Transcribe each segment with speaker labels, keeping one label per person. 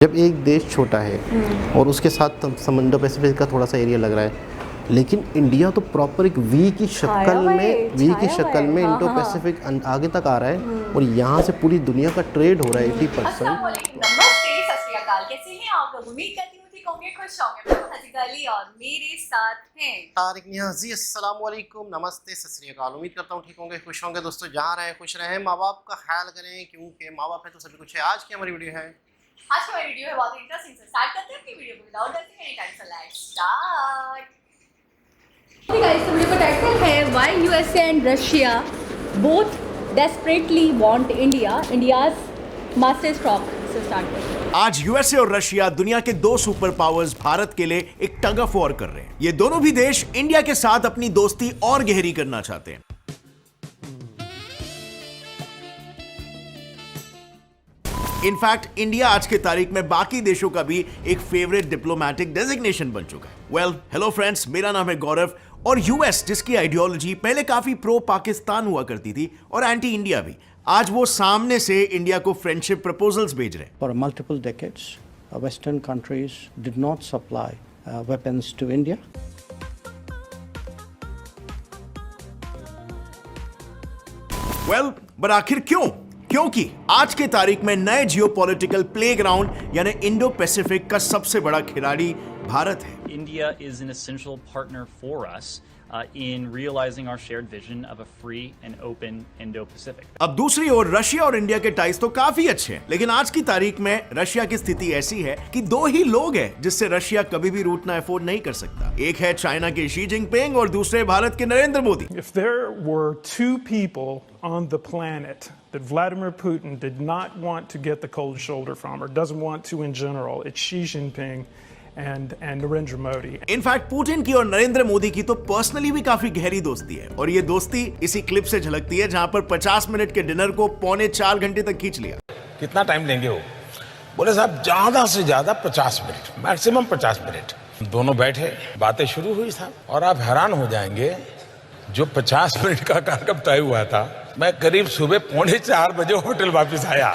Speaker 1: जब एक देश छोटा है और उसके साथ समंदर पैसिफिक का थोड़ा सा एरिया लग रहा है, लेकिन इंडिया तो प्रॉपर एक वी की शक्ल में इंडो पैसिफिक आगे तक आ रहा है और यहाँ से पूरी दुनिया का ट्रेड हो रहा है 80%।
Speaker 2: नमस्ते, सत श्री अकाल। कैसे हैं आप लोग? उम्मीद करती हूँ ठीक होंगे, खुश होंगे। मैं हसीका अली और मेरे साथ हैं
Speaker 1: तारिक नियाज़ी। अस्सलाम वालेकुम, नमस्ते, सत श्री अकाल। उम्मीद करता हूँ ठीक होंगे, खुश होंगे। दोस्तों, जहाँ रहें खुश रहें, माँ बाप का ख्याल करें, क्योंकि माँ बाप है तो सभी कुछ है। आज की हमारी वीडियो है
Speaker 2: बहुत इंटरेस्टिंग से स्टार्ट करते हैं अपनी वीडियो को without wasting any time. So let's start. Hey guys, तो वीडियो का टाइटल है Why USA and Russia both desperately want India's master stroke। से स्टार्ट करते हैं।
Speaker 3: आज यूएसए और रशिया दुनिया के दो सुपर पावर्स भारत के लिए एक टग ऑफ वॉर कर रहे हैं। ये दोनों भी देश इंडिया के साथ अपनी दोस्ती और गहरी करना चाहते हैं। इनफैक्ट इंडिया आज के तारीख में बाकी देशों का भी एक फेवरेट डिप्लोमेटिक डेजिग्नेशन बन चुका है। वेल, हेलो फ्रेंड्स, मेरा नाम है गौरव और यूएस जिसकी आइडियोलॉजी पहले काफी प्रो पाकिस्तान हुआ करती थी और एंटी इंडिया भी, आज वो सामने से इंडिया को फ्रेंडशिप प्रपोजल्स भेज रहे हैं।
Speaker 4: For multiple decades, Western countries did not supply weapons to India.
Speaker 3: Well, but आखिर क्यों? क्योंकि आज के तारीख में नए जियोपॉलिटिकल प्लेग्राउंड यानी इंडो पैसिफिक का सबसे बड़ा खिलाड़ी भारत है।
Speaker 5: India is an essential partner for us in realizing our shared vision of a free and open Indo-Pacific.
Speaker 3: अब दूसरी ओर रशिया और इंडिया के टाइज तो काफी अच्छे हैं, लेकिन आज की तारीख में रशिया की स्थिति ऐसी है कि दो ही लोग हैं जिससे रशिया कभी भी रूठना अफोर्ड नहीं कर सकता। एक है चाइना के शी जिनपिंग और दूसरे भारत के Narendra Modi.
Speaker 6: If there were two people on the planet that Vladimir Putin did not want to get the cold shoulder from, or doesn't want to in general, it's Xi Jinping and Narendra Modi.
Speaker 3: In fact Putin की और नरेंद्र मोदी की तो personally भी काफी गहरी दोस्ती है और ये दोस्ती इसी क्लिप से झलकती है जहां पर 50 मिनट के डिनर को 3.25 घंटे तक खींच लिया।
Speaker 7: कितना टाइम लेंगे वो? बोले साहब ज्यादा से ज्यादा 50 मिनट, मैक्सिमम 50 मिनट। दोनों बैठे, बातें शुरू हुई साहब, और आप हैरान हो जाएंगे जो 50 मिनट का कार्यक्रम तय हुआ था, मैं करीब सुबह 3:45 बजे होटल वापस आया।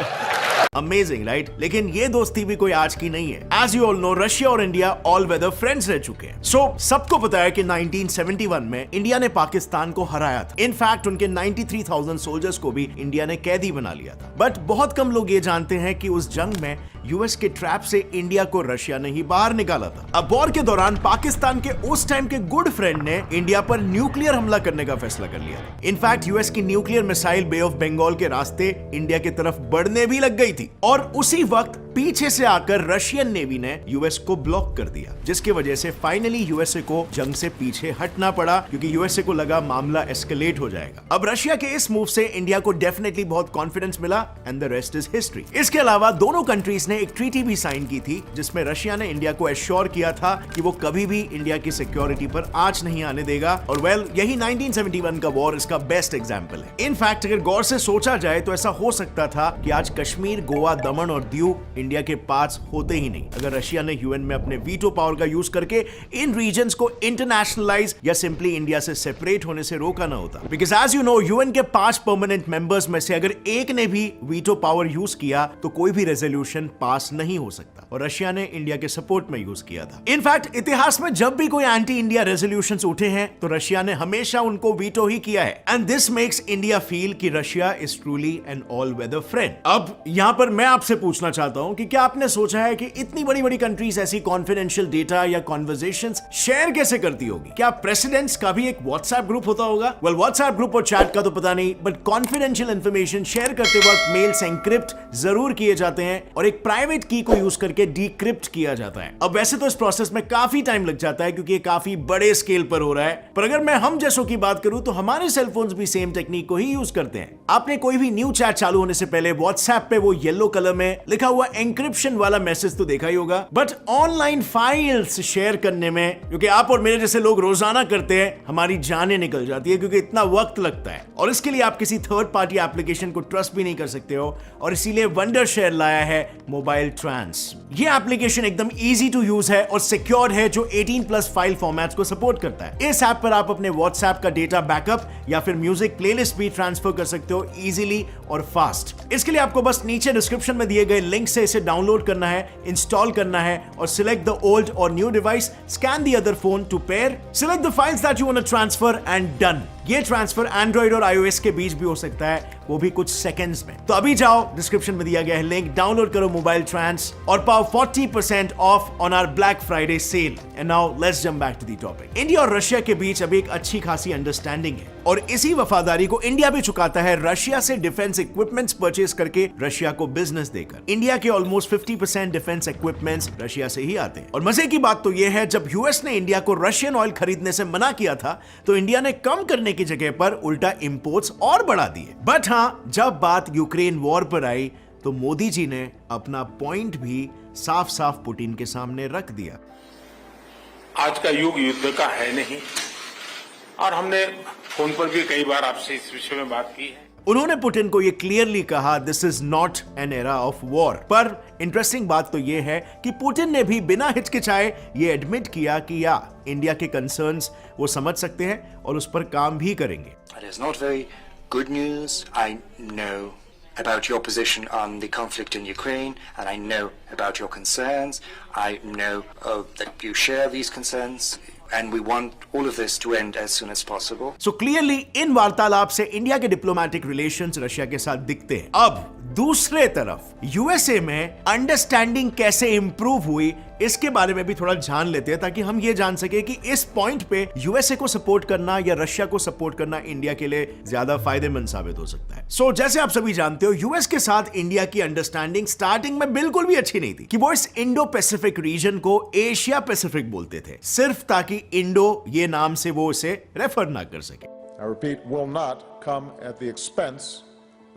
Speaker 3: Amazing, right? लेकिन ये दोस्ती भी कोई आज की नहीं है। As you all know, Russia और इंडिया ऑल वेदर फ्रेंड्स रह चुके हैं। सो सबको पता है कि 1971 में इंडिया ने पाकिस्तान को हराया था। इनफैक्ट उनके 93,000 सोल्जर्स को भी इंडिया ने कैदी बना लिया था। बट बहुत कम लोग ये जानते हैं कि उस जंग में यूएस के ट्रैप से इंडिया को रशिया ने ही बाहर निकाला था। अब वॉर के दौरान पाकिस्तान के उस टाइम के गुड फ्रेंड ने इंडिया पर न्यूक्लियर हमला करने का फैसला कर लिया। इनफैक्ट यूएस की nuclear missile Bay of Bengal के रास्ते इंडिया की तरफ बढ़ने भी लग गई थी और उसी वक्त पीछे से आकर रशियन नेवी ने यूएस को ब्लॉक कर दिया, जिसकी वजह से फाइनली यूएसए को जंग से पीछे हटना पड़ा, क्योंकि यूएसए को लगा मामला एस्केलेट हो जाएगा। अब रशिया के इस मूव से इंडिया को डेफिनेटली बहुत कॉन्फिडेंस मिला and the rest is history. इसके अलावा दोनों कंट्रीज ने एक ट्रीटी भी साइन की थी जिसमें रशिया ने इंडिया को एश्योर किया था कि वो कभी भी इंडिया की सिक्योरिटी पर आंच नहीं आने देगा। और वेल, यही 1971 का वॉर इसका बेस्ट एग्जाम्पल है। इनफैक्ट अगर गौर से सोचा जाए तो ऐसा हो सकता था कि आज कश्मीर, गोवा, दमन और दीव इंडिया के पास होते ही नहीं अगर रशिया ने यूएन में अपने वीटो पावर का यूज करके इन रीजन्स को इंटरनेशनलाइज या सिंपली इंडिया से सेपरेट होने से रोका ना होता। Because as you know, UN के 5 परमानेंट मेंबर्स में से अगर एक ने भी वीटो पावर यूज किया तो कोई भी रेजोल्यूशन पास नहीं हो सकता, और रशिया ने इंडिया के सपोर्ट में यूज किया था। इनफैक्ट इतिहास में जब भी कोई एंटी इंडिया रेजोल्यूशंस उठे हैं तो रशिया ने हमेशा उनको वीटो ही किया है। And this makes India feel कि Russia is truly an all weather friend. अब यहां पर मैं आपसे पूछना चाहता हूं कि क्या आपने सोचा है कि इतनी बड़ी बड़ी कंट्रीज ऐसी कॉन्फिडेंशियल डेटा या कॉन्वर्सेशंस शेयर कैसे करती होगी? क्या प्रेसिडेंट्स का भी एक व्हाट्सएप ग्रुप होता होगा? वेल, व्हाट्सएप ग्रुप और चैट का तो पता नहीं, बट कॉन्फिडेंशियल इंफॉर्मेशन शेयर करते वक्त मेल्स एनक्रिप्ट जरूर किए जाते हैं और एक प्राइवेट की को यूज करके डिक्रिप्ट किया जाता है। अब वैसे तो इस प्रोसेस में काफी टाइम लग जाता है क्योंकि ये काफी बड़े स्केल पर हो रहा है, पर अगर मैं हम जैसों की बात करूं तो हमारे सेलफोन्स भी सेम टेक्निक को ही यूज करते हैं। आपने कोई भी न्यू चैट चालू होने से पहले व्हाट्सएप पे वो येलो कलर में लिखा हुआ एनक्रिप्शन वाला मैसेज तो देखा ही होगा, बट ऑनलाइन फाइल्स शेयर करने में, क्योंकि आप और मेरे जैसे लोग रोजाना करते हैं, हमारी जानें निकल जाती है क्योंकि इतना वक्त लगता है और इसके लिए आप किसी थर्ड पार्टी एप्लीकेशन को ट्रस्ट भी नहीं कर सकते हो। और इसीलिए वंडर शेयर लाया है मोबाइल मोबाइल ट्रांस। ये एप्लीकेशन एकदम इजी टू यूज है और सिक्योर है, जो 18+ फाइल फॉर्मेट्स को सपोर्ट करता है। इस ऐप पर आप अपने व्हाट्सएप का डेटा बैकअप या फिर म्यूजिक प्लेलिस्ट भी ट्रांसफर कर सकते हो इजीली और फास्ट। इसके लिए आपको बस नीचे डिस्क्रिप्शन में दिए गए लिंक से इसे डाउनलोड करना है, इंस्टॉल करना है और सिलेक्ट द ओल्ड और new device, scan the other phone to pair, select the files that you want to transfer and done. ये ट्रांसफर एंड्रॉइड और iOS के बीच भी हो सकता है, वो भी कुछ सेकंड्स में। तो अभी जाओ, डिस्क्रिप्शन में दिया गया है लिंक, डाउनलोड करो मोबाइल ट्रांस और पाओ 40% off on our Black Friday sale. And now let's jump back to the topic. India और रशिया के बीच अभी एक अच्छी खासी अंडरस्टैंडिंग है और इसी वफादारी को इंडिया भी चुकाता है रशिया से डिफेंस इक्विपमेंट्स परचेज करके रशिया को बिजनेस देकर। इंडिया के ऑलमोस्ट 50% डिफेंस इक्विपमेंट्स रशिया से ही आते हैं। और मजे की बात तो यह है, जब यूएस ने इंडिया को रशियन ऑयल खरीदने से मना किया था तो इंडिया ने कम करने की जगह पर उल्टा इंपोर्ट्स और बढ़ा दिए। बट हां, जब बात यूक्रेन वॉर पर आई तो मोदी जी ने अपना पॉइंट भी साफ साफ पुतिन के सामने रख दिया।
Speaker 7: आज का युग युद्ध का है नहीं, और हमने फोन पर भी कई बार आपसे इस विषय में बात की है।
Speaker 3: उन्होंने पुतिन को यह क्लियरली कहा, this is not an era of war. पर इंटरेस्टिंग बात तो यह है कि पुतिन ने भी बिना हिचकिचाए ये एडमिट किया कि या इंडिया के कंसर्न्स वो समझ सकते हैं और उस पर काम भी करेंगे।
Speaker 8: It is not very good news. I know about your position on the conflict in Ukraine, and I know about your concerns. I know that you share these concerns, and we want all of this to end as soon as possible.
Speaker 3: So clearly इन वार्तालाप से India के diplomatic relations Russia के साथ दिखते हैं। अब दूसरे तरफ यूएसए में अंडरस्टैंडिंग कैसे इंप्रूव हुई, इसके बारे में भी थोड़ा जान लेते हैं, ताकि हम ये जान सके कि इस पॉइंट पे यूएसए को सपोर्ट करना या रशिया को सपोर्ट करना इंडिया के लिए ज्यादा फायदेमंद साबित हो सकता है। सो जैसे आप सभी जानते हो, यूएस के साथ इंडिया की अंडरस्टैंडिंग स्टार्टिंग में बिल्कुल भी अच्छी नहीं थी कि वो इस इंडो पैसिफिक रीजन को एशिया पैसिफिक बोलते थे, सिर्फ ताकि इंडो ये नाम से वो इसे रेफर ना कर सके।
Speaker 9: I repeat, will not come at the expense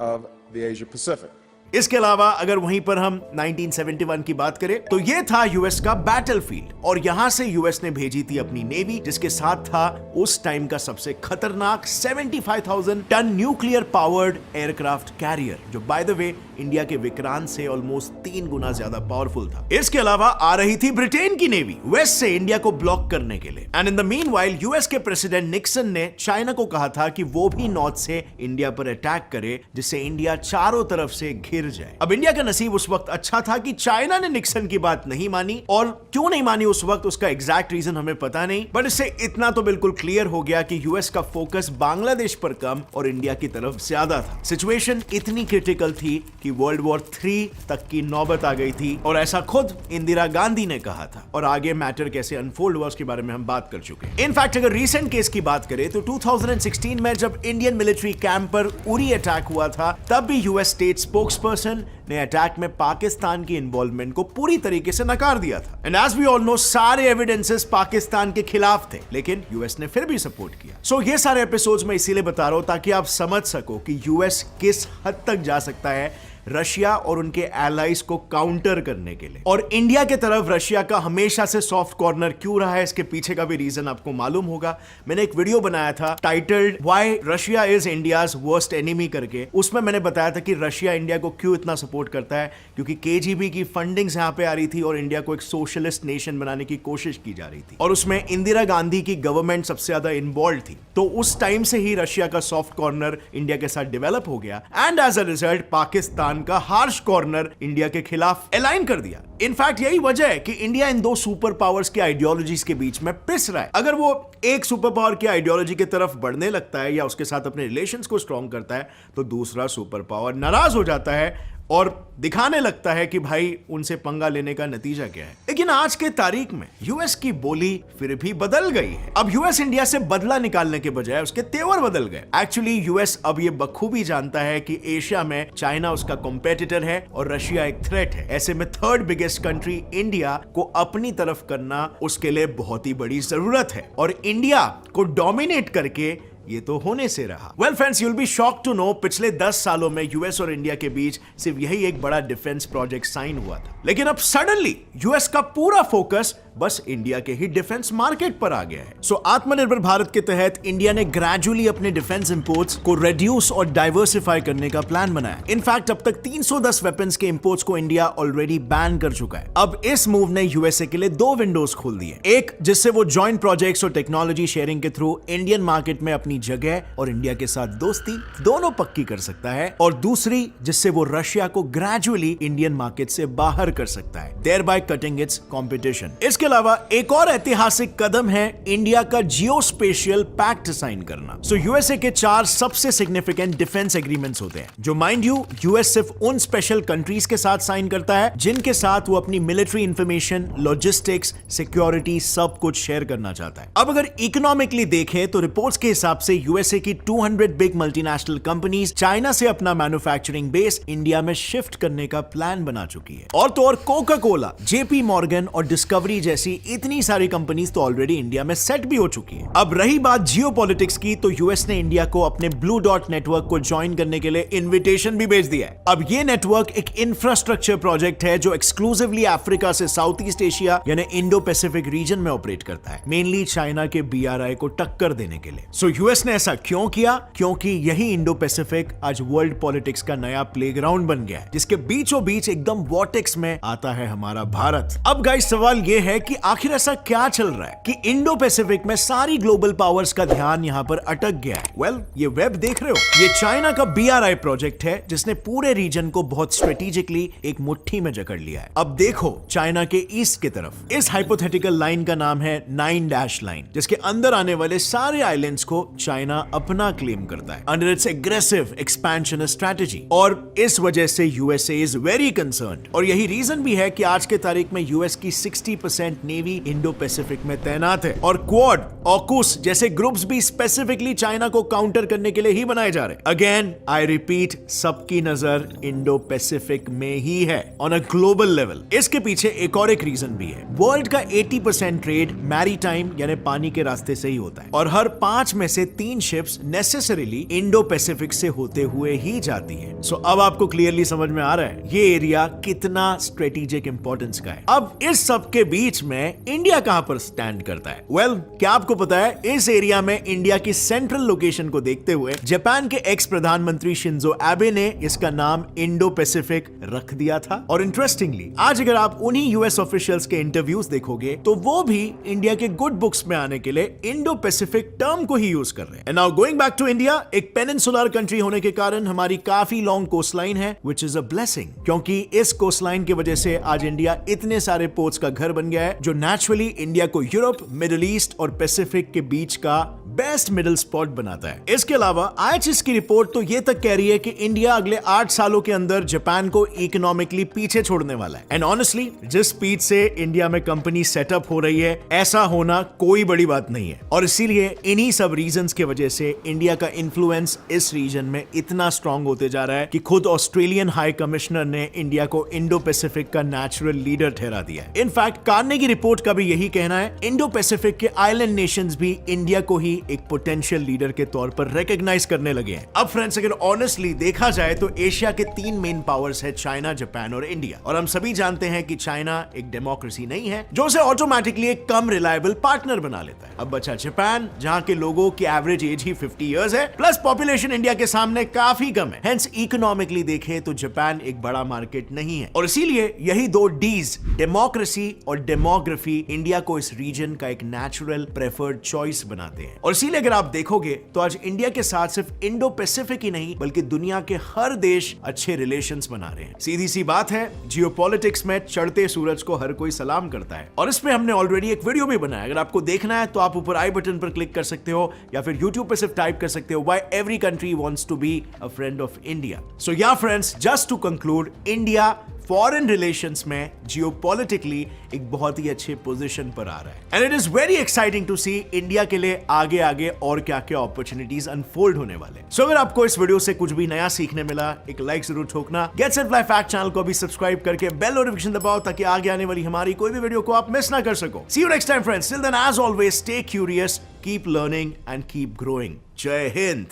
Speaker 9: of the Asia Pacific.
Speaker 3: इसके अलावा अगर वहीं पर हम 1971 की बात करें तो ये था यूएस का बैटलफील्ड और यहां से यूएस ने भेजी थी अपनी नेवी, जिसके साथ था उस टाइम का सबसे खतरनाक 75,000 ton nuclear powered aircraft carrier, जो बाय द वे इंडिया के विक्रांत से ऑलमोस्ट 3 गुना ज्यादा पावरफुल था। इसके अलावा आ रही थी ब्रिटेन की नेवी वेस्ट से इंडिया को ब्लॉक करने के लिए। And in the meanwhile US के प्रेसिडेंट निक्सन ने चाइना को कहा था कि वो भी नॉर्थ से इंडिया पर अटैक करे, जिससे इंडिया चारों तरफ से घिर जाए। अब इंडिया का नसीब उस वक्त अच्छा था कि चाइना ने निक्सन की बात नहीं मानी, और क्यों नहीं मानी उस वक्त उसका एग्जैक्ट रीजन हमें पता नहीं, बट इससे इतना तो बिल्कुल क्लियर हो गया कि यूएस का फोकस बांग्लादेश पर कम और इंडिया की तरफ ज्यादा था। सिचुएशन इतनी क्रिटिकल थी कि वर्ल्ड वॉर 3 तक की नौबत आ गई थी, और ऐसा खुद इंदिरा गांधी ने कहा था। और आगे मैटर कैसे अनफोल्ड हुआ उसके बारे में हम बात कर चुके हैं। इनफैक्ट अगर रीसेंट केस की बात करें तो 2016 में जब इंडियन मिलिट्री कैंप पर उरी अटैक हुआ था, तब भी यूएस स्टेट स्पोक्सपर्सन ने अटैक में पाकिस्तान की इन्वॉल्वमेंट को पूरी तरीके से नकार दिया था। And as we all know, सारे एविडेंसेस पाकिस्तान के खिलाफ थे, लेकिन यूएस ने फिर भी सपोर्ट किया। सो ये सारे एपिसोड्स मैं इसीलिए बता रहा हूं ताकि आप समझ सको कि यूएस किस हद तक जा सकता है रशिया और उनके एलाइज को काउंटर करने के लिए। और इंडिया के तरफ रशिया का हमेशा से सॉफ्ट कॉर्नर क्यों रहा है, इसके पीछे का भी रीजन आपको मालूम होगा। मैंने एक वीडियो बनाया था titled why Russia is India's worst enemy करके। उसमें मैंने बताया था कि रशिया इंडिया को क्यों इतना सपोर्ट करता है, क्योंकि केजीबी की फंडिंग्स यहां पे आ रही थी और इंडिया को एक सोशलिस्ट नेशन बनाने की कोशिश की जा रही थी, और उसमें इंदिरा गांधी की गवर्नमेंट सबसे ज्यादा इन्वॉल्व थी। तो उस टाइम से ही रशिया का सॉफ्ट कॉर्नर इंडिया के साथ डेवलप हो गया, and as a result Pakistan का हार्श कॉर्नर इंडिया के खिलाफ अलाइन कर दिया। इनफैक्ट यही वजह है कि इंडिया इन दो सुपर पावर्स के आइडियोलॉजीज के बीच में पिस रहा है। अगर वो एक सुपर पावर की आइडियोलॉजी की तरफ बढ़ने लगता है या उसके साथ अपने रिलेशंस को स्ट्रॉन्ग करता है, तो दूसरा सुपर पावर नाराज हो जाता है और दिखाने लगता है कि भाई उनसे पंगा लेने का नतीजा क्या है। लेकिन आज के तारीख में यूएस की बोली फिर भी बदल गई है। अब यूएस इंडिया से बदला निकालने के बजाय उसके तेवर बदल गए। एक्चुअली यूएस अब ये बखूबी जानता है कि एशिया में चाइना उसका कॉम्पिटिटर है और रशिया एक थ्रेट है। ऐसे में थर्ड बिगेस्ट कंट्री इंडिया को अपनी तरफ करना उसके लिए बहुत ही बड़ी जरूरत है, और इंडिया को डोमिनेट करके ये तो होने से रहा। Well friends, you will be shocked to know पिछले 10 सालों में यूएस और इंडिया के बीच सिर्फ यही एक बड़ा डिफेंस प्रोजेक्ट साइन हुआ था, लेकिन अब सडनली यूएस का पूरा फोकस बस इंडिया के ही डिफेंस मार्केट पर आ गया है। सो आत्मनिर्भर भारत के तहत इंडिया ने ग्रेजुअली अपने डिफेंस इंपोर्ट्स को रिड्यूस और डाइवर्सिफाई करने का प्लान बनाया। इनफैक्ट अब तक 310 वेपन्स के इंपोर्ट्स को इंडिया ऑलरेडी बैन कर चुका है। अब इस मूव ने यूएसए के लिए 2 विंडोज खोल दिए, एक जिससे वो जॉइंट प्रोजेक्ट्स और टेक्नोलॉजी शेयरिंग के थ्रू इंडियन मार्केट में अपनी जगह और इंडिया के साथ दोस्ती दोनों पक्की कर सकता है, और दूसरी जिससे वो रशिया को ग्रेजुअली इंडियन मार्केट से बाहर कर सकता है, thereby cutting its competition। इसके अलावा एक और ऐतिहासिक कदम है इंडिया का जियोस्पेशियल पैक्ट साइन करना। सो यूएसए के 4 सबसे सिग्निफिकेंट डिफेंस एग्रीमेंट्स होते हैं, जो माइंड यू यूएस सिर्फ उन स्पेशल कंट्रीज के साथ साइन करता है जिनके साथ वो अपनी मिलिट्री इंफॉर्मेशन, लॉजिस्टिक्स, सिक्योरिटी सब कुछ शेयर करना चाहता है। अब अगर इकोनॉमिकली देखें तो रिपोर्ट्स के हिसाब से यूएसए की 200 बिग मल्टीनेशनल कंपनीज चाइना से अपना मैन्युफैक्चरिंग बेस इंडिया में शिफ्ट करने का प्लान बना चुकी है। और तो और कोका कोला, जेपी मॉर्गन और डिस्कवरी जैसी इतनी सारी कंपनीज तो ऑलरेडी इंडिया में सेट भी हो चुकी है। अब रही बात जियोपॉलिटिक्स की, तो यूएस ने इंडिया को अपने ब्लू डॉट नेटवर्क को ज्वाइन करने के लिए इन्विटेशन भी भेज दिया है। अब ये नेटवर्क एक इंफ्रास्ट्रक्चर प्रोजेक्ट है जो एक्सक्लूसिवली अफ्रीका से साउथ ईस्ट एशिया यानी इंडो पैसिफिक रीजन में ऑपरेट करता है, मेनली चाइना के बीआरआई को टक्कर देने के लिए। सो यूएस ने ऐसा क्यों किया? क्योंकि यही इंडो पैसिफिक आज वर्ल्ड पॉलिटिक्स का नया प्लेग्राउंड बन गया है, जिसके बीचों बीच एकदम वॉर्टेक्स में आता है हमारा भारत। अब गाइस सवाल यह है कि आखिर ऐसा क्या चल रहा है कि इंडो पैसिफिक में सारी ग्लोबल पावर्स का ध्यान यहां पर अटक गया है। वेल, ये वेब देख रहे हो, ये चाइना का बीआरआई प्रोजेक्ट है जिसने पूरे रीजन को बहुत स्ट्रेटेजिकली एक मुट्ठी में जकड़ लिया है। अब देखो चाइना के ईस्ट की तरफ, इस हाइपोथेटिकल लाइन का नाम है 9 डैश लाइन, जिसके अंदर आने वाले सारे आइलैंड्स को चाइना अपना क्लेम करता है under its aggressive expansion strategy, और इस वजह से यूएसए इज वेरी कंसर्न्ड। और यही रीजन भी है कि आज के तारीख में यूएस की 60% नेवी इंडो पैसिफिक में तैनात है, और क्वाड, ऑकुस जैसे ग्रुप्स भी स्पेसिफिकली चाइना को काउंटर करने के लिए ही बनाए जा रहे हैं। अगेन आई रिपीट, सबकी नजर इंडो पैसिफिक में ही है ऑन अ ग्लोबल लेवल। इसके पीछे एक और एक रीजन भी है, वर्ल्ड का 80% ट्रेड मैरीटाइम यानी पानी के रास्ते से ही होता है, और हर 5 में से 3 शिप्स नेसेसरीली इंडो पैसिफिक से होते हुए ही जाती है। सो अब आपको क्लियरली समझ में आ रहा है ये एरिया कितना स्ट्रेटेजिक इंपॉर्टेंस का है। अब इस सब के बीच में इंडिया कहां पर स्टैंड करता है? वेल, क्या आपको पता है इस एरिया में इंडिया की सेंट्रल लोकेशन को देखते हुए जापान के एक्स प्रधानमंत्री शिंजो एबे ने इसका नाम इंडो पैसिफिक रख दिया था। और इंटरेस्टिंगली आज अगर आप उन्हीं यूएस ऑफिशियल्स के इंटरव्यूज देखोगे तो वो भी इंडिया के गुड बुक्स में आने के लिए इंडो पैसिफिक टर्म को ही यूज कर रहे हैं। And now going back to India, एक पेनिनसुलर कंट्री होने के कारण हमारी काफी लॉन्ग कोस्टलाइन है, व्हिच इज अ ब्लेसिंग, क्योंकि इस कोस्टलाइन की वजह से आज इंडिया इतने सारे पोर्ट्स का घर बन गया है जो नेचुरली इंडिया को यूरोप, मिडिल ईस्ट और पैसिफिक के बीच का बेस्ट मिडिल स्पॉट बनाता है। इसके अलावा आईएचएस की रिपोर्ट तो ये तक कह रही है कि इंडिया अगले 8 सालों के अंदर जापान को इकोनॉमिकली पीछे छोड़ने वाला है। एंड ऑनेस्टली जिस स्पीड से इंडिया में कंपनी सेटअप हो रही है, ऐसा होना कोई बड़ी बात नहीं है, और इसीलिए इन्हीं सब रीजंस की वजह से इंडिया का इन्फ्लुएंस इस रीजन में इतना स्ट्रांग होते जा रहा है कि खुद ऑस्ट्रेलियन हाई कमिश्नर ने इंडिया को इंडो पैसिफिक का नेचुरल लीडर ठहरा दिया है। इनफैक्ट कार्नेगी रिपोर्ट का भी यही कहना है, इंडो पैसिफिक के आइलैंड नेशंस भी इंडिया को ही एक पोटेंशियल लीडर के तौर पर रिकॉग्नाइज करने लगे हैं। अब फ्रेंड्स अगर ऑनेस्टली देखा जाए तो एशिया के 3 मेन पावर्स है, चाइना, जापान और इंडिया, और हम सभी जानते हैं कि चाइना एक डेमोक्रेसी नहीं है जो उसे ऑटोमेटिकली एक कम रिलायबल पार्टनर बना लेता है। अब बचा जापान, जहां के लोगों की एवरेज एज ही 50 इयर्स है, प्लस पॉपुलेशन इंडिया के सामने काफी कम है, हेंस इकोनॉमिकली देखें तो जापान एक बड़ा मार्केट नहीं है। और इसीलिए यही 2 डीज, डेमोक्रेसी और डेमोग्राफी, इंडिया को इस रीजन का एक नेचुरल प्रेफर्ड चॉइस बनाते हैं। और इसीलिए अगर आप देखोगे तो आज इंडिया के साथ सिर्फ इंडो पैसिफिक ही नहीं बल्कि दुनिया के हर देश अच्छे रिलेशंस बना रहे हैं। सीधी सी बात है, जियोपॉलिटिक्स में चढ़ते सूरज को हर कोई सलाम करता है, और इस पे हमने ऑलरेडी एक वीडियो भी बनाया। अगर आपको देखना है तो आप ऊपर आई बटन पर क्लिक कर सकते हो, या फिर YouTube पे सिर्फ टाइप कर सकते हो why every country wants to be a friend of India. So yeah friends, just to conclude, India foreign relations में जियोपॉलिटिकली एक बहुत ही अच्छे पोजीशन पर आ रहा है, and it is very exciting to see India के लिए आगे आगे और क्या क्या अपॉर्चुनिटीज अनफोल्ड होने वाले। सो अगर आपको इस वीडियो से कुछ भी नया सीखने मिला, एक लाइक जरूर ठोकना। Get set fly fact channel को भी सब्सक्राइब करके बेल नोटिफिकेशन दबाओ ताकि आगे आने वाली हमारी कोई भी वीडियो को आप मिस ना कर सको। See you next time friends, till then as always stay curious, keep learning and keep growing. जय हिंद।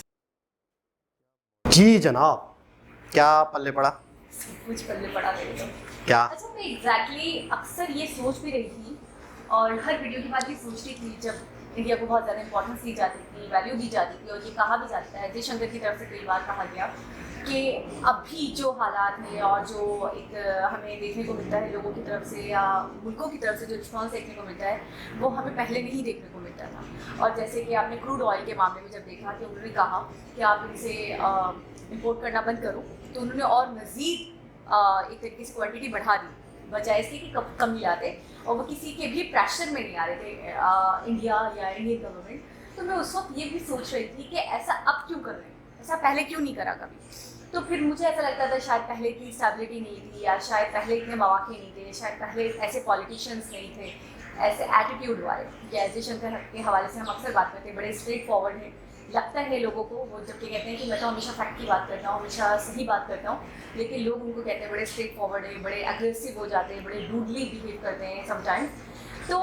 Speaker 1: जी जनाब, क्या पल्ले पड़ा?
Speaker 2: कुछ पल्ले पड़ा मेरे को।
Speaker 1: क्या?
Speaker 2: अच्छा, मैं एग्जैक्टली अक्सर ये सोच भी रही थी और हर वीडियो के बाद ये सोचती थी, जब इंडिया को बहुत ज़्यादा इंपॉर्टेंस दी जाती थी, वैल्यू दी जाती थी, और ये कहा भी जाता है, जयशंकर की तरफ से कई बार कहा गया कि अभी जो हालात हैं और जो एक हमें देखने को मिलता है लोगों की तरफ से या मुल्कों की तरफ से जो रिस्पॉन्स देखने को मिलता है, वो हमें पहले नहीं देखने को मिलता था। और जैसे कि आपने क्रूड ऑयल के मामले में जब देखा कि उन्होंने कहा कि आप इनसे इंपोर्ट करना बंद करो, तो उन्होंने और मज़ीद एक तरीके से क्वांटिटी बढ़ा दी, बजाय इसके कि कम लाते, और वो किसी के भी प्रेशर में नहीं आ रहे थे इंडिया या इंडियन गवर्नमेंट। तो मैं उस वक्त ये भी सोच रही थी कि ऐसा अब क्यों कर रहे हैं, ऐसा पहले क्यों नहीं करा कभी। तो फिर मुझे ऐसा लगता था शायद पहले इतनी स्टेबिलिटी नहीं थी, या शायद पहले इतने मौके नहीं थे, शायद पहले ऐसे पॉलिटिशियंस नहीं थे, ऐसे एटीट्यूड वाले। जैसे शंकर के हवाले से हम अक्सर बात करते हैं, बड़े स्ट्रेट फॉरवर्ड हैं, लगता है लोगों को, वो जबकि कहते हैं कि मैं तो हमेशा फैक्ट की बात करता हूँ, हमेशा सही बात करता हूँ, लेकिन लोग उनको कहते हैं बड़े स्ट्रेट फॉरवर्ड है, बड़े अग्रेसिव हो जाते हैं, बड़े रूडली बिहेव करते हैं समटाइम्स। तो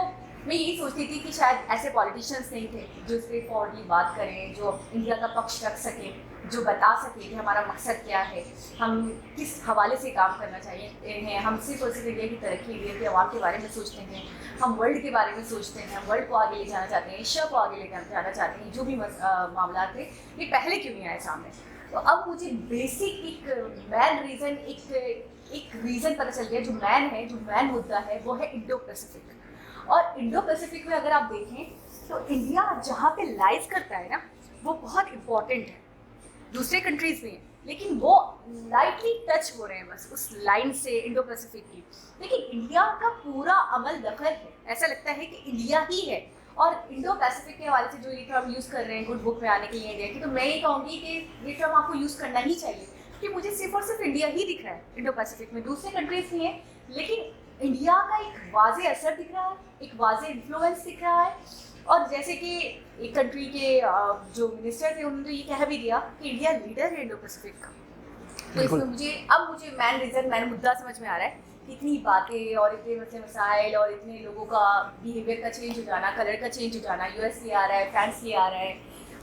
Speaker 2: मैं यही सोचती थी कि शायद ऐसे पॉलिटिशियंस नहीं थे जो स्ट्रेट फॉरवर्डली बात करें, जो इंडिया का पक्ष रख सकें, जो बता सके कि हमारा मकसद क्या है, हम किस हवाले से काम करना चाहिए हैं। हम सिर्फ और सिर्फ इंडिया की तरक्की, इंडिया के आवाम के बारे में सोचते हैं, हम वर्ल्ड के बारे में सोचते हैं, हम वर्ल्ड को आगे ले जाना चाहते हैं, एशिया को आगे ले जाना चाहते हैं। जो भी मामला थे ये पहले क्यों नहीं आए सामने। तो अब मुझे बेसिक एक मैन रीज़न, एक रीज़न पता चल गया, जो मैन है, जो मैन मुद्दा है, वो है इंडो पैसिफिक। और इंडो पैसिफिक में अगर आप देखें तो इंडिया जहाँ पे लाइज करता है ना, वो बहुत इम्पॉर्टेंट है, दूसरे कंट्रीज़ में है, लेकिन वो लाइटली टच हो रहे हैं बस उस लाइन से इंडो पैसिफिक की। लेकिन इंडिया का पूरा अमल दखल है, ऐसा लगता है कि इंडिया ही है। और इंडो पैसिफिक के हवाले से जो ये टर्म यूज़ कर रहे हैं गुड बुक में आने के लिए इंडिया की, तो मैं ये कहूँगी कि ये टर्म आपको यूज़ करना ही चाहिए, क्योंकि मुझे सिर्फ और सिर्फ इंडिया ही दिख रहा है इंडो पैसिफिक में, दूसरे कंट्रीज़ नहीं है, लेकिन इंडिया का एक वाज़े असर दिख रहा है, एक वाज़े इन्फ्लुएंस दिख रहा है। और जैसे कि एक कंट्री के जो मिनिस्टर थे उन्होंने ये कह भी दिया कि इंडिया लीडर है इंडो पैसिफिक का। तो इसमें मुझे मैन रीज़न, मैन मुद्दा समझ में आ रहा है कि इतनी बातें और इतने मसाइल और इतने लोगों का बिहेवियर का चेंज हो जाना, कलर का चेंज हो जाना, यूएस ले आ रहा है, फ्रांस ले आ रहा है,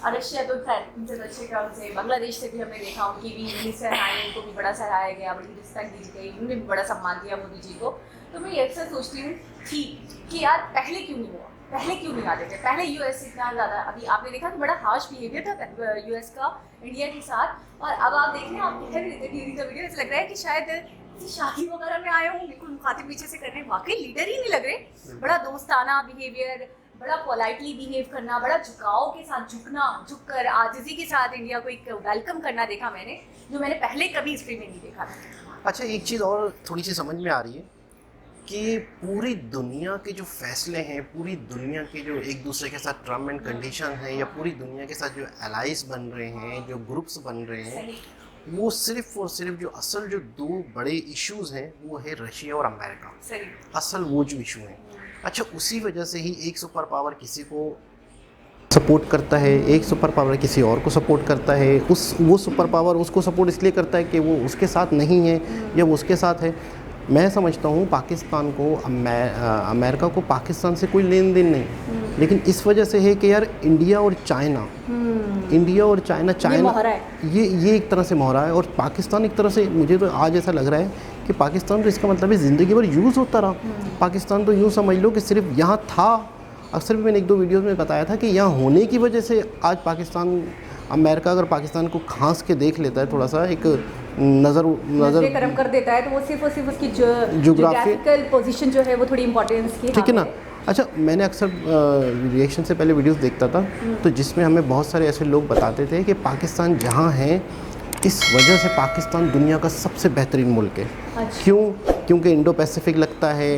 Speaker 2: और रशिया तो खैर उनसे तो अच्छे क्रम से, बांग्लादेश से भी हमने देखा, उनकी भी मिनिस्टर आए, उनको भी बड़ा सराहाया गया, बड़ी रिस्पेक्ट दी गई, उन्होंने भी बड़ा सम्मान दिया मोदी जी को। तो मैं ये अक्सर सोचती हूँ कि यार पहले क्यों नहीं हुआ, पहले क्यों नहीं आते थे, पहले यूएस इतना ज़्यादा, अभी आपने देखा कि बड़ा हार्श बिहेवियर था यूएस का इंडिया के साथ, और अब आप देख रहे हैं, आप कह रहे थे ड्यूरिंग द वीडियो, ऐसा लग रहा है कि शायद किसी शादी वगैरह में आए हों, बिल्कुल मुखातिब पीछे से कर रहे हैं, वाकई लीडर ही नहीं लग रहे, बड़ा दोस्ताना बिहेवियर, बड़ा पोलाइटली बिहेव करना, बड़ा झुकाव के साथ झुककर आजिज़ी के साथ इंडिया को एक वेलकम करना देखा मैंने, जो मैंने पहले कभी हिस्ट्री में नहीं देखा था।
Speaker 1: अच्छा, एक चीज़ और थोड़ी सी समझ में आ रही है कि पूरी दुनिया के जो फैसले हैं, पूरी दुनिया के जो एक दूसरे के साथ टर्म एंड कंडीशन हैं, या पूरी दुनिया के साथ जो एलाइज बन रहे हैं, जो ग्रुप्स बन रहे हैं, वो सिर्फ और सिर्फ जो असल जो दो बड़े इश्यूज़ हैं वो है रशिया और अमेरिका, असल वो जो इशू हैं। अच्छा, उसी वजह से ही एक सुपर पावर किसी को सपोर्ट करता है, एक सुपर पावर किसी और को सपोर्ट करता है, वो सुपर पावर उसको सपोर्ट इसलिए करता है कि वो उसके साथ नहीं है या वो उसके साथ है। मैं समझता हूँ पाकिस्तान को, अमेरिका को पाकिस्तान से कोई लेन देन नहीं, लेकिन इस वजह से है कि यार इंडिया और चाइना ये एक तरह से मोहरा है, और पाकिस्तान एक तरह से, मुझे तो आज ऐसा लग रहा है कि पाकिस्तान तो इसका मतलब है ज़िंदगी भर यूज़ होता रहा। पाकिस्तान तो यूँ समझ लो कि सिर्फ यहाँ था, अक्सर भी मैंने एक दो वीडियोज़ में बताया था कि यहाँ होने की वजह से आज पाकिस्तान, अमेरिका अगर पाकिस्तान को खांस के देख लेता है, थोड़ा सा एक नज़र
Speaker 2: करम कर देता है, तो वो सिर्फ और सिर्फ उसकी ज्योग्राफिकल पोजीशन जो है वो थोड़ी इंपॉर्टेंस की,
Speaker 1: ठीक है ना। अच्छा, मैंने अक्सर रिएक्शन से पहले वीडियोस देखता था, तो जिसमें हमें बहुत सारे ऐसे लोग बताते थे कि पाकिस्तान जहाँ है, इस वजह से पाकिस्तान दुनिया का सबसे बेहतरीन मुल्क है। अच्छा। क्योंकि इंडो पैसिफिक लगता है।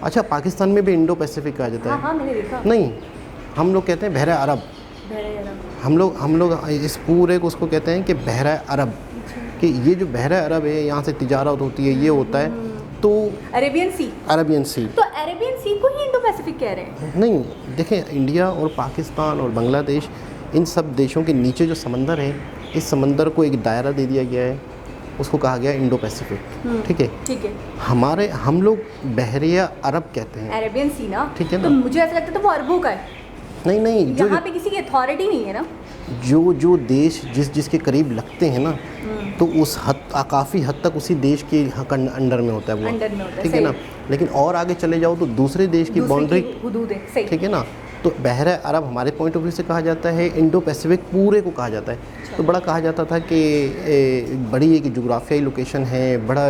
Speaker 1: अच्छा, पाकिस्तान में भी इंडो पैसिफिक कहा जाता है?
Speaker 2: हाँ, मैंने देखा।
Speaker 1: नहीं, हम लोग कहते हैं बहरा अरब। हम लोग इस पूरे को उसको कहते हैं कि बहरा अरब, कि ये जो बहरा अरब है, यहाँ से तिजारत होती है, ये होता है, तो
Speaker 2: अरेबियन सी।
Speaker 1: तो
Speaker 2: अरेबियन सी को ही इंडो पैसिफिक कह रहे हैं?
Speaker 1: नहीं, देखें, इंडिया और पाकिस्तान और बांग्लादेश, इन सब देशों के नीचे जो समंदर है, इस समंदर को एक दायरा दे दिया गया है, उसको कहा गया इंडो पैसिफिक। ठीक है। हम लोग बहरिया अरब कहते हैं,
Speaker 2: अरेबियन सी ना,
Speaker 1: ठीक है ना।
Speaker 2: तो मुझे ऐसा लगता था वो अरबों का है,
Speaker 1: नहीं जो
Speaker 2: यहाँ पे किसी की अथॉरिटी नहीं है ना।
Speaker 1: जो देश जिसके करीब लगते हैं ना, तो उस काफ़ी हद तक उसी देश के अंडर में होता है वो,
Speaker 2: अंडर में होता है,
Speaker 1: ठीक है ना। लेकिन और आगे चले जाओ तो दूसरे देश की बाउंड्री,
Speaker 2: हुदूद है, सही,
Speaker 1: ठीक है ना। तो बहरा अरब हमारे पॉइंट ऑफ व्यू से कहा जाता है, इंडो पैसिफिक पूरे को कहा जाता है। तो बड़ा कहा जाता था कि बड़ी एक जोग्राफियाई लोकेशन है, बड़ा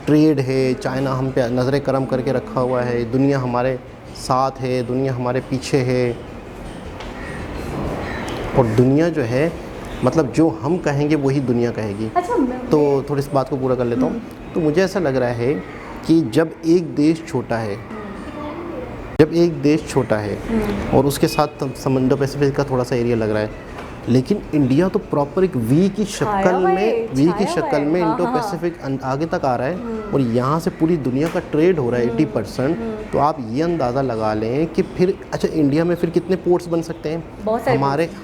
Speaker 1: ट्रेड है, चाइना हम पे नज़र करम करके रखा हुआ है, दुनिया हमारे साथ है, दुनिया हमारे पीछे है। और दुनिया जो है मतलब जो हम कहेंगे वही दुनिया कहेगी।
Speaker 2: अच्छा,
Speaker 1: तो थोड़ी इस बात को पूरा कर लेता हूँ। तो मुझे ऐसा लग रहा है कि जब एक देश छोटा है और उसके साथ समंदर पैसिफिक का थोड़ा सा एरिया लग रहा है, लेकिन इंडिया तो प्रॉपर एक वी की शक्ल में इंडो पैसिफिक आगे तक आ रहा है और यहाँ से पूरी दुनिया का ट्रेड हो रहा है 80%। तो आप ये अंदाज़ा लगा लें कि फिर अच्छा इंडिया में फिर कितने पोर्ट्स बन सकते हैं।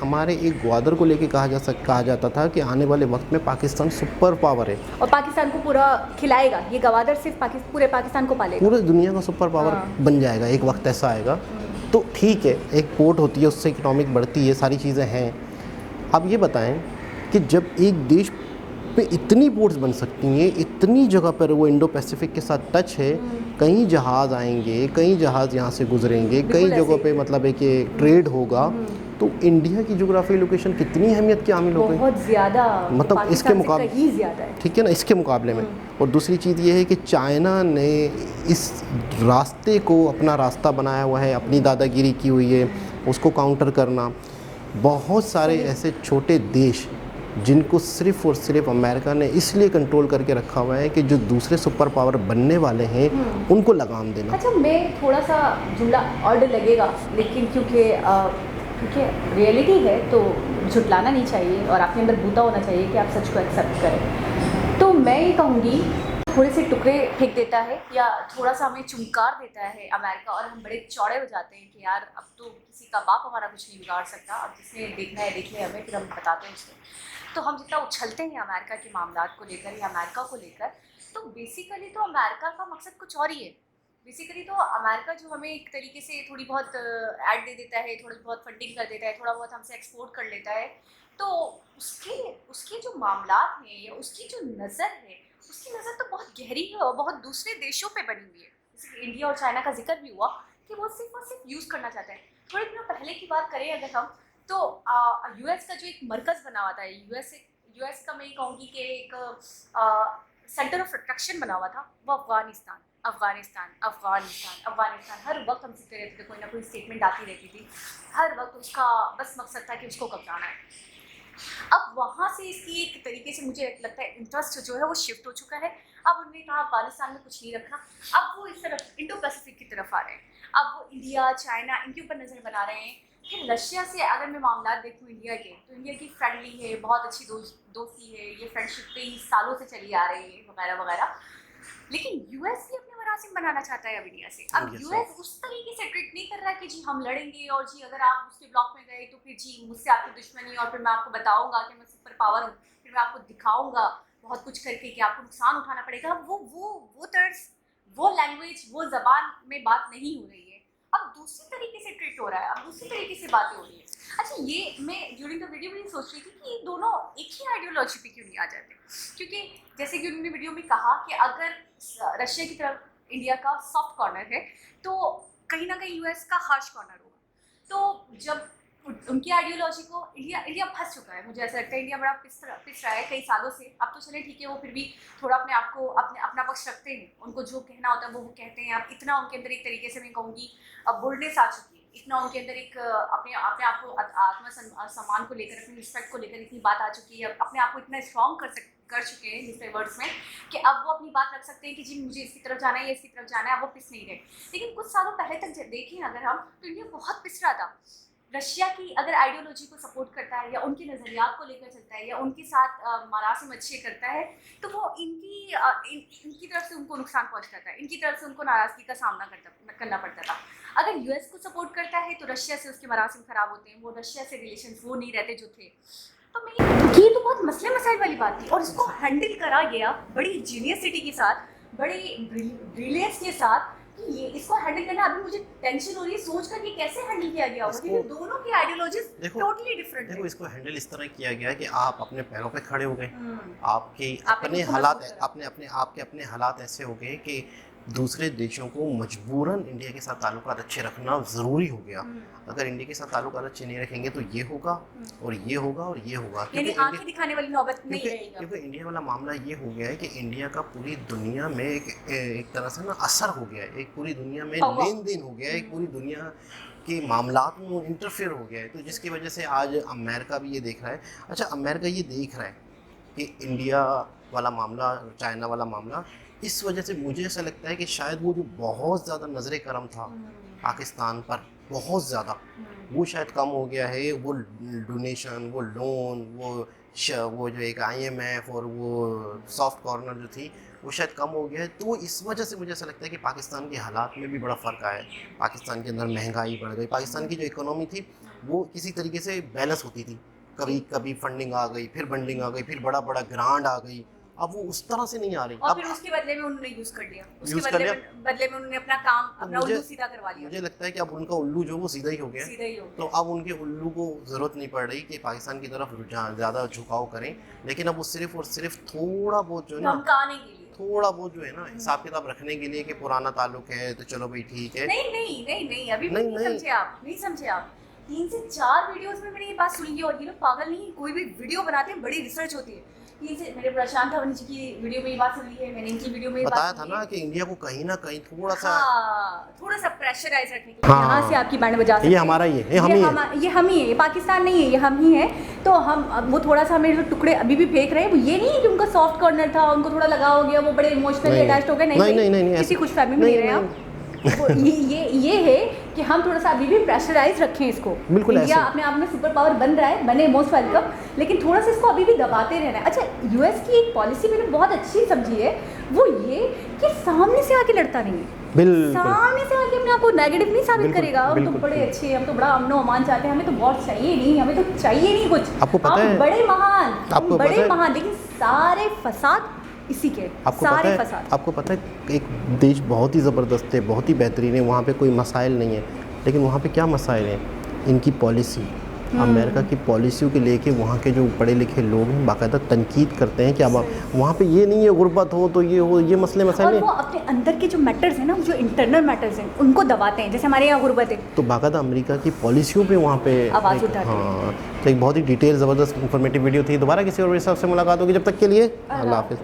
Speaker 1: हमारे एक ग्वादर को लेके कहा जाता था कि आने वाले वक्त में पाकिस्तान सुपर पावर है
Speaker 2: और पाकिस्तान को पूरा खिलाएगा। ये ग्वादर सिर्फ पूरे पाकिस्तान को पालेगा,
Speaker 1: पूरे दुनिया का सुपर पावर बन जाएगा। एक वक्त ऐसा आएगा। तो ठीक है, एक पोर्ट होती है, उससे इकोनॉमिक बढ़ती है, सारी चीज़ें हैं। आप ये बताएं कि जब एक देश पे इतनी पोर्ट्स बन सकती हैं, इतनी जगह पर वो इंडो पैसिफिक के साथ टच है, कई जहाज़ आएंगे, कई जहाज़ यहाँ से गुजरेंगे, कई जगहों पे मतलब है कि ट्रेड होगा, तो इंडिया की जोग्राफी लोकेशन कितनी अहमियत की हामिल हो गई,
Speaker 2: बहुत ज़्यादा,
Speaker 1: मतलब इसके मुकाबले
Speaker 2: कहीं ज़्यादा है,
Speaker 1: ठीक है ना, इसके मुकाबले में। और दूसरी चीज़ ये है कि चाइना ने इस रास्ते को अपना रास्ता बनाया हुआ है, अपनी दादागिरी की हुई है, उसको काउंटर करना। बहुत सारे ऐसे छोटे देश जिनको सिर्फ और सिर्फ अमेरिका ने इसलिए कंट्रोल करके रखा हुआ है कि जो दूसरे सुपर पावर बनने वाले हैं उनको लगाम देना।
Speaker 2: अच्छा, मैं थोड़ा सा जुमला ऑर्डर लगेगा, लेकिन क्योंकि रियलिटी है तो झुटलाना नहीं चाहिए और आपके अंदर बूता होना चाहिए कि आप सच को एक्सेप्ट करें। तो मैं ये कहूँगी, थोड़े से टुकड़े फेंक देता है या थोड़ा सा हमें चुमकार देता है अमेरिका और हम बड़े चौड़े हो जाते हैं कि यार अब तो किसी का बाप हमारा कुछ नहीं बिगाड़ सकता, अब जिसने देखना है देख ले हमें, फिर हम बताते हैं उसको। तो हम जितना उछलते हैं अमेरिका के मामलात को लेकर या अमेरिका को लेकर, तो बेसिकली तो अमेरिका का मकसद कुछ और ही है। बेसिकली तो अमेरिका जो हमें एक तरीके से थोड़ी बहुत ऐड दे देता है, थोड़ी बहुत फंडिंग कर देता है, थोड़ा बहुत हमसे एक्सपोर्ट कर लेता है, तो उसके जो मामलात हैं या उसकी जो नज़र है, उसकी नज़र तो बहुत गहरी है और बहुत दूसरे देशों पे बनी हुई है। जैसे इंडिया और चाइना का जिक्र भी हुआ कि वो सिर्फ और सिर्फ यूज़ करना चाहते हैं। थोड़े दिनों पहले की बात करें अगर हम, तो यूएस का जो एक मरकज़ बना हुआ था, यूएस का मैं कहूँगी कि एक सेंटर ऑफ अट्रैक्शन बना हुआ था, वो अफ़गानिस्तान हर वक्त हम सीखते रहते थे, कोई ना कोई स्टेटमेंट आती रहती थी, हर वक्त उसका बस मकसद था कि उसको कब्जाना है। अब वहाँ से इसकी एक तरीके से मुझे लगता है इंटरेस्ट जो है वो शिफ्ट हो चुका है। अब उन्होंने कहा अफगानिस्तान में कुछ नहीं रखना, अब वो इस तरफ इंडो पैसिफिक की तरफ आ रहे हैं। अब वो इंडिया, चाइना, इनके ऊपर नज़र बना रहे हैं। फिर रशिया से अगर मैं मामला देखूँ इंडिया के, तो इंडिया की फ्रेंडली है, बहुत अच्छी दोस्ती है, ये फ्रेंडशिप कई सालों से चली आ रही है वगैरह वगैरह। लेकिन यूएस भी अपने मरासिम बनाना चाहता है अब इंडिया से। अब यूएस उस तरीके से ट्रीट नहीं कर रहा है कि जी हम लड़ेंगे और जी अगर आप उसके ब्लॉक में गए तो फिर जी मुझसे आपकी दुश्मनी और फिर मैं आपको बताऊंगा कि मैं सुपर पावर हूँ, फिर मैं आपको दिखाऊंगा बहुत कुछ करके कि आपको नुकसान उठाना पड़ेगा। वो तर्ज, वो लैंग्वेज, वो जबान में बात नहीं हो रही है। अब दूसरी तरीके से ट्रीट हो रहा है, अब दूसरी तरीके से बातें हो रही है। अच्छा, ये मैं ड्यूरिंग द वीडियो भी सोच रही थी कि ये दोनों एक ही आइडियोलॉजी पे क्यों नहीं आ जाते, क्योंकि जैसे कि उन्होंने वीडियो में कहा कि अगर रशिया की तरफ इंडिया का सॉफ्ट कॉर्नर है तो कहीं ना कहीं यूएस का हार्श कॉर्नर होगा। तो जब उनकी आइडियोलॉजी को इंडिया फंस चुका है, मुझे ऐसा लगता है इंडिया बड़ा पिस रहा है कई सालों से। अब तो चले ठीक है, वो फिर भी थोड़ा अपने आप को अपना पक्ष रखते हैं, उनको जो कहना होता है वो कहते हैं। अब इतना उनके अंदर एक तरीके से मैं कहूँगी अब बोल्डनेस आ चुकी है, इतना उनके अंदर एक अपने आप को आत्मसम्मान को लेकर, अपनी रिस्पेक्ट को लेकर इतनी बात आ चुकी है, अपने आप को इतना स्ट्रॉन्ग कर चुके हैं दूसरे वर्ड्स में कि अब वो अपनी बात रख सकते हैं कि जी मुझे इसकी तरफ जाना है या इसकी तरफ जाना है। अब वो पिस नहीं रहे। लेकिन कुछ सालों पहले तक देखें अगर हम, तो इंडिया बहुत पिस रहा था। रशिया की अगर आइडियोलॉजी को सपोर्ट करता है या उनके नज़रियात को लेकर चलता है या उनके साथ मरासिम अच्छे करता है, तो वो इनकी तरफ से उनको नुकसान पहुंचता था, इनकी तरफ से उनको नाराज़गी का सामना करना पड़ता था। अगर यूएस को सपोर्ट करता है तो रशिया से उसके मरासिम ख़राब होते हैं, वो रशिया से रिलेशन वो नहीं रहते जो थे। तो ये तो बहुत मसले मसाइल वाली बात थी और इसको हैंडल करा गया बड़ी जीनियसिटी के साथ, बड़ी ब्रिलियंस के साथ। ये इसको हैंडल करना अभी मुझे टेंशन हो रही है सोच कर कि कैसे हैंडल किया गया होगा, क्योंकि दोनों की आइडियोलॉजीज टोटली डिफरेंट है।
Speaker 1: देखो इसको हैंडल इस तरह किया गया है कि आप अपने पैरों पे खड़े हो गए, आपके
Speaker 2: आपने
Speaker 1: अपने
Speaker 2: खुद
Speaker 1: हालात
Speaker 2: समझ
Speaker 1: आपके अपने हालात ऐसे हो गए कि दूसरे देशों को मजबूरन इंडिया के साथ ताल्लुकात अच्छे रखना ज़रूरी हो गया। अगर इंडिया के साथ ताल्लुकात अच्छे नहीं रखेंगे तो ये होगा और ये होगा और ये होगा,
Speaker 2: यानी आंखें दिखाने वाली नौबत नहीं रहेगी।
Speaker 1: क्योंकि इंडिया वाला मामला ये हो गया है कि इंडिया का पूरी दुनिया में एक तरह से ना असर हो गया है, एक पूरी दुनिया में लेन देन हो गया है, एक पूरी दुनिया के मामलात में इंटरफेयर हो गया है। तो जिसकी वजह से आज अमेरिका भी ये देख रहा है, अच्छा अमेरिका ये देख रहा है कि इंडिया वाला मामला, चाइना वाला मामला, इस वजह से मुझे ऐसा लगता है कि शायद वो जो बहुत ज़्यादा नज़र करम था पाकिस्तान पर, बहुत ज़्यादा, वो शायद कम हो गया है। वो डोनेशन, वो लोन, वो जो एक IMF और वो सॉफ्ट कॉर्नर जो थी वो शायद कम हो गया है। तो इस वजह से मुझे ऐसा लगता है कि पाकिस्तान के हालात में भी बड़ा फ़र्क आया है। पाकिस्तान के अंदर महंगाई बढ़ गई, पाकिस्तान की जो इकोनॉमी थी वो किसी तरीके से बैलेंस होती थी, कभी कभी फंडिंग आ गई, फिर बंडिंग आ गई, फिर बड़ा बड़ा ग्रांट आ गई, अब वो उस तरह से नहीं आ रही।
Speaker 2: और
Speaker 1: अब
Speaker 2: फिर उसके बदले में उन्होंने यूज कर लिया,
Speaker 1: यूज़ कर लिया।
Speaker 2: बदले में उन्होंने अपना काम, अपना
Speaker 1: मुझे-
Speaker 2: उल्लू सीधा करवा लिया।
Speaker 1: मुझे लगता है कि अब उनका उल्लू जो वो सीधा ही हो गया है।
Speaker 2: सीधा ही हो गया।
Speaker 1: तो अब उनके उल्लू को ज़रूरत नहीं पड़ रही कि पाकिस्तान की तरफ ज़्यादा झुकाव करें, लेकिन अब वो सिर्फ और सिर्फ थोड़ा बहुत जो है ना,
Speaker 2: धमकाने के लिए।
Speaker 1: थोड़ा बहुत जो है ना हिसाब किताब रखने के लिए कि पुराना ताल्लुक है तो चलो भाई ठीक है।
Speaker 2: नहीं नहीं नहीं नहीं, अभी भी
Speaker 1: नहीं,
Speaker 2: नहीं
Speaker 1: नहीं।
Speaker 2: समझे आप, नहीं समझे आप। 3 से 4 वीडियोस में मैंने ये बात सुनी है, और ये लोग पागल नहीं, कोई भी वीडियो बनाते हैं बड़ी रिसर्च होती है। 3 से मेरे प्रशांत हवनी जी की वीडियो में ये बात सुनी है, मैंने इनकी वीडियो में ये
Speaker 1: बताया
Speaker 2: बात
Speaker 1: था
Speaker 2: सुनी
Speaker 1: ना
Speaker 2: है।
Speaker 1: कि इंडिया को कहीं ना कहीं थोड़ा सा
Speaker 2: थोड़ा सा प्रेशराइज रखने के लिए
Speaker 1: हाँ।
Speaker 2: यहाँ से आपकी बैंड बजा सकते
Speaker 1: ये
Speaker 2: हैं।
Speaker 1: हमारा ही है, ये हम ही है।
Speaker 2: ये हम ही है, ये पाकिस्तान नहीं है, ये हम ही है। तो हम वो थोड़ा सा हमें जो टुकड़े अभी भी फेंक रहे हैं, वो ये नहीं है कि उनका सॉफ्ट कॉर्नर था, उनको थोड़ा लगा हो गया, वो बड़े इमोशनली
Speaker 1: नहीं,
Speaker 2: अटैच्ड हो गए।
Speaker 1: नहीं,
Speaker 2: किसी
Speaker 1: ऐसे-
Speaker 2: खुश फैमिली में नहीं रहे आप। तो ये है कि हम थोड़ा सा अभी भी प्रेशराइज रखें इसको।
Speaker 1: बिल्कुल
Speaker 2: इंडिया
Speaker 1: ऐसे।
Speaker 2: अपने आप में सुपर पावर बन रहा है, बने, मोस्ट वेलकम, लेकिन थोड़ा सा इसको अभी भी दबाते रहना है। अच्छा, यूएस की एक पॉलिसी मैंने बहुत अच्छी समझी है, वो ये कि सामने से आके लड़ता नहीं है,
Speaker 1: बिल्कुल
Speaker 2: सामने से आके अपने आप को नेगेटिव नहीं साबित
Speaker 1: बिल्कुल,
Speaker 2: करेगा। हम तो
Speaker 1: बिल्कुल,
Speaker 2: बड़े अच्छे हैं, हम तो बड़ा अमनो अमान चाहते हैं, हमें तो बहुत चाहिए नहीं, हमें तो चाहिए नहीं कुछ।
Speaker 1: आपको पता
Speaker 2: हम
Speaker 1: है-
Speaker 2: बड़े महान,
Speaker 1: आपको
Speaker 2: हम
Speaker 1: पता
Speaker 2: बड़े
Speaker 1: है-
Speaker 2: महान, लेकिन सारे फसाद इसी के, सारे फसाद।
Speaker 1: आपको पता है एक देश बहुत ही ज़बरदस्त है, बहुत ही बेहतरीन है, वहाँ पे कोई मसाइल नहीं है, लेकिन वहाँ पे क्या मसाइल हैं? इनकी पॉलिसी, अमेरिका की पॉलिसियों के लेके वहाँ के जो पढ़े लिखे लोग हैं बाकायदा तनकीद करते हैं कि अब वहाँ पे ये नहीं है, गुर्बत हो तो ये हो, ये मसले
Speaker 2: और
Speaker 1: मसाइल
Speaker 2: वो अपने अंदर के जो मैटर्स हैं ना, जो इंटरनल मैटर्स हैं, उनको दबाते हैं। जैसे हमारे यहाँ गुर्बत है,
Speaker 1: तो बाकायदा अमेरिका की पॉलिसियों पे वहाँ पे
Speaker 2: आवाज़ उठाते हैं।
Speaker 1: हाँ, तो एक बहुत ही डिटेल ज़बरदस्त इंफॉर्मेटिव वीडियो थी। दोबारा किसी और हिसाब से मुलाकात होगी, जब तक के लिए अल्लाह हाफिज़।